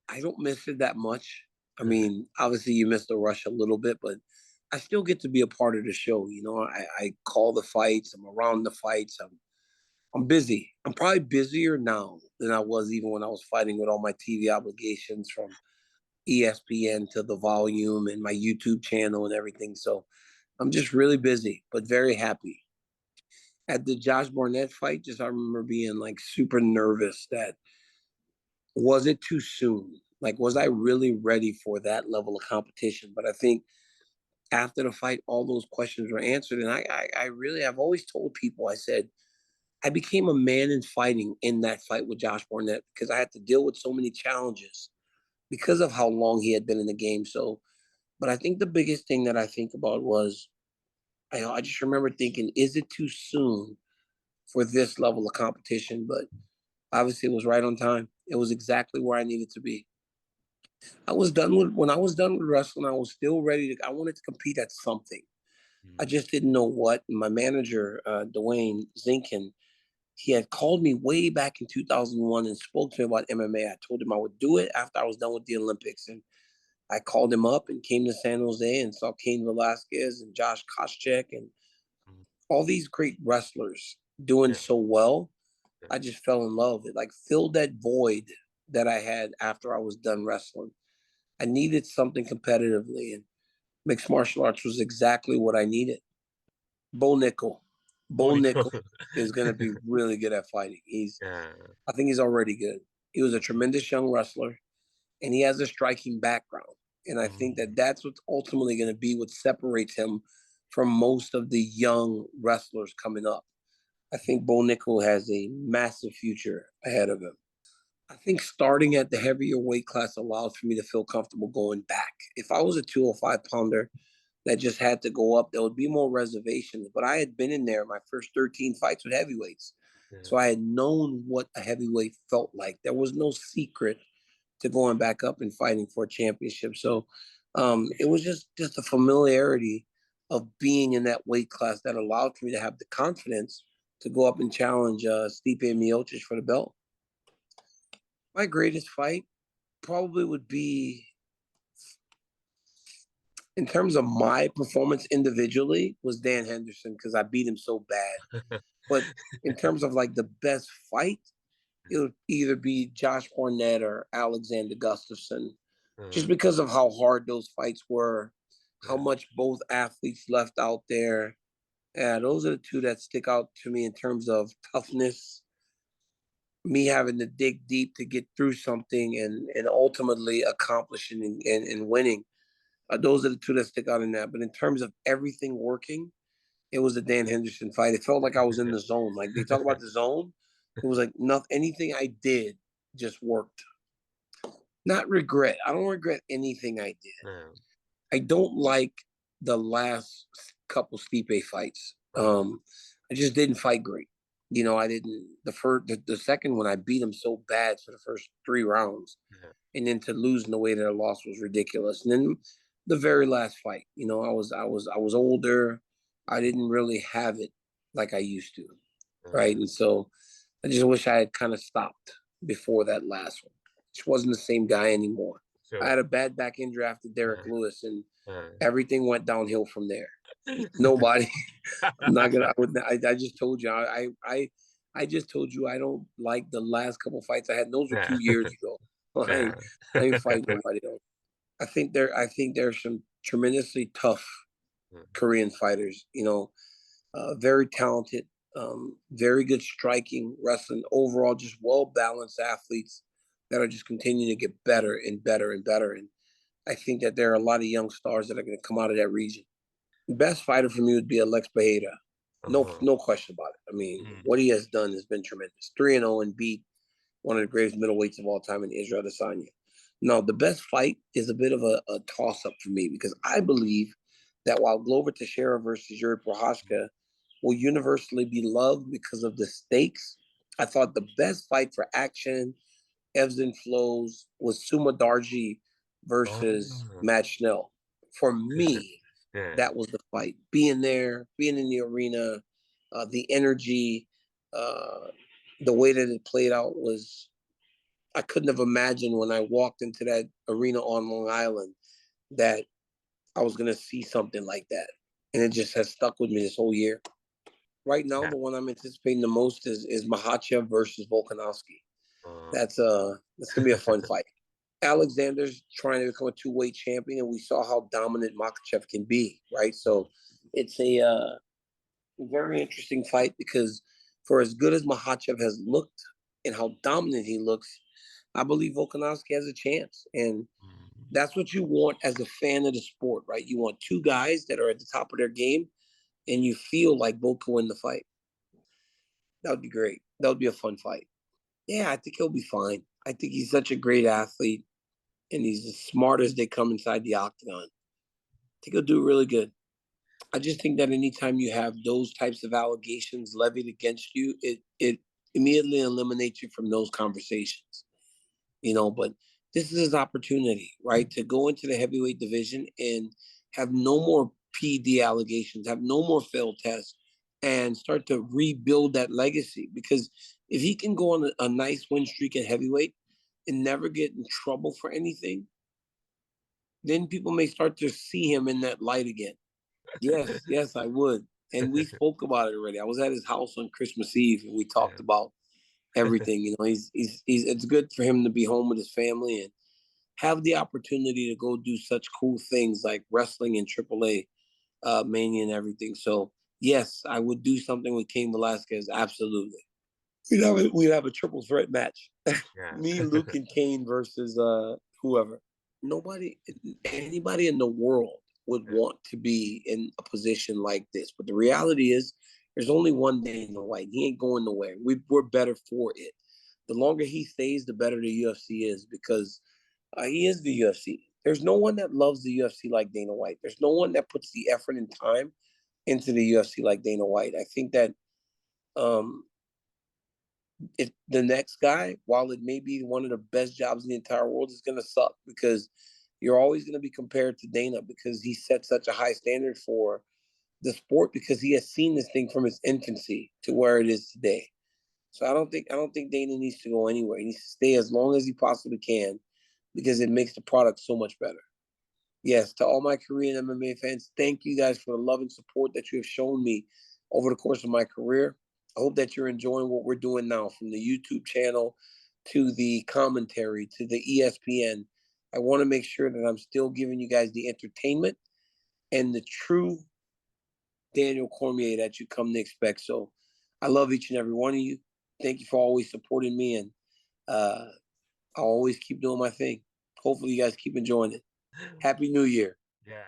I don't miss it that much. I mean, obviously you miss the rush a little bit, but I still get to be a part of the show. I call the fights. I'm around the fights. I'm busy. I'm probably busier now than I was even when I was fighting with all my TV obligations from ESPN to the volume and my YouTube channel and everything. So I'm just really busy, but very happy. At the Josh Barnett fight, I remember being like super nervous that was it too soon? Like, was I really ready for that level of competition? But I think after the fight, all those questions were answered. And I've always told people, I said, I became a man in fighting in that fight with Josh Barnett because I had to deal with so many challenges because of how long he had been in the game. So, but I think the biggest thing that I think about was I just remember thinking, is it too soon for this level of competition? But obviously, it was right on time. It was exactly where I needed to be. When I was done with wrestling, I was still ready I wanted to compete at something. I just didn't know what. My manager, Dwayne Zinkin, he had called me way back in 2001 and spoke to me about MMA. I told him I would do it after I was done with the Olympics. And I called him up and came to San Jose and saw Cain Velasquez and Josh Koscheck and all these great wrestlers doing so well. I just fell in love. It like filled that void that I had after I was done wrestling. I needed something competitively, and mixed martial arts was exactly what I needed. Bo Nickel. Bo Nickel is going to be really good at fighting. I think he's already good. He was a tremendous young wrestler, and he has a striking background. And I think that that's what's ultimately going to be what separates him from most of the young wrestlers coming up. I think Bo Nickel has a massive future ahead of him. I think starting at the heavier weight class allowed for me to feel comfortable going back. If I was a 205 pounder that just had to go up, there would be more reservations. But I had been in there my first 13 fights with heavyweights. So I had known what a heavyweight felt like. There was no secret to going back up and fighting for a championship. So it was just a familiarity of being in that weight class that allowed for me to have the confidence to go up and challenge Stipe Miocic for the belt. My greatest fight probably would be, in terms of my performance individually, was Dan Henderson because I beat him so bad. But in terms of like the best fight, it would either be Josh Barnett or Alexander Gustafsson, just because of how hard those fights were, how much both athletes left out there. Yeah, those are the two that stick out to me in terms of toughness, me having to dig deep to get through something and ultimately accomplishing and winning. Those are the two that stick out in that. But in terms of everything working, it was a Dan Henderson fight. It felt like I was in the zone. Like they talk about the zone. It was like nothing, anything I did just worked. Not regret. I don't regret anything I did. I don't like the last couple Stipe fights. I just didn't fight great. I didn't the second one I beat him so bad for the first 3 rounds. And then to lose in the way that I lost was ridiculous. And then the very last fight, I was older. I didn't really have it like I used to. Right. And so I just wish I had kind of stopped before that last one. Just wasn't the same guy anymore. I had a bad back injury after Derek Lewis, and everything went downhill from there. Nobody, I'm not gonna. I just told you. I just told you I don't like the last couple fights I had. Those were 2 years ago. I ain't fighting nobody else. I think there's some tremendously tough Korean fighters. Very talented, very good striking, wrestling. Overall, just well balanced athletes that are just continuing to get better and better and better. And I think that there are a lot of young stars that are going to come out of that region. The best fighter for me would be Alex Pereira. No question about it. I mean, what he has done has been tremendous. 3-0 and beat one of the greatest middleweights of all time in Israel Adesanya. Now, the best fight is a bit of a toss-up for me because I believe that while Glover Teixeira versus Yuri Prochazka will universally be loved because of the stakes, I thought the best fight for action, ebbs and flows, was Suma Darji versus Matt Schnell. For me, that was the fight. Being there, being in the arena, the energy, the way that it played out was, I couldn't have imagined when I walked into that arena on Long Island that I was going to see something like that. And it just has stuck with me this whole year. Right now, Yeah. the one I'm anticipating the most is Makhachev versus Volkanovski. Uh, That's gonna be a fun fight. Alexander's trying to become a two-weight champion, and we saw how dominant Makhachev can be, right? So it's a very interesting fight because for as good as Makhachev has looked and how dominant he looks, I believe Volkanovski has a chance. And mm, that's what you want as a fan of the sport, right? You want two guys that are at the top of their game and you feel like both can win the fight. That would be great. That would be a fun fight. Yeah, I think he'll be fine. I think he's such a great athlete and he's as smart as they come inside the octagon. I think he'll do really good. I just think that anytime you have those types of allegations levied against you, it immediately eliminates you from those conversations. But this is his opportunity, right? To go into the heavyweight division and have no more PD allegations, have no more failed tests, and start to rebuild that legacy. Because if he can go on a nice win streak at heavyweight and never get in trouble for anything, then people may start to see him in that light again. Yes, yes, I would. And we spoke about it already. I was at his house on Christmas Eve and we talked yeah. about everything. He's it's good for him to be home with his family and have the opportunity to go do such cool things like wrestling in AAA, Mania and everything. So yes, I would do something with Cain Velasquez. Absolutely. We'd have a triple threat match. Yeah. Me, Luke, and Kane versus whoever. Nobody, anybody in the world would Yeah. want to be in a position like this. But the reality is, there's only one Dana White. He ain't going nowhere. We're better for it. The longer he stays, the better the UFC is because he is the UFC. There's no one that loves the UFC like Dana White. There's no one that puts the effort and time into the UFC like Dana White. I think that um, if the next guy, while it may be one of the best jobs in the entire world, is going to suck because you're always going to be compared to Dana because he set such a high standard for the sport because he has seen this thing from its infancy to where it is today. So I don't think Dana needs to go anywhere. He needs to stay as long as he possibly can because it makes the product so much better. Yes, to all my Korean MMA fans, thank you guys for the love and support that you have shown me over the course of my career. I hope that you're enjoying what we're doing now from the YouTube channel to the commentary to the ESPN. I want to make sure that I'm still giving you guys the entertainment and the true Daniel Cormier that you come to expect. So I love each and every one of you. Thank you for always supporting me, and uh, I'll always keep doing my thing. Hopefully, you guys keep enjoying it. Happy New Year. Yeah.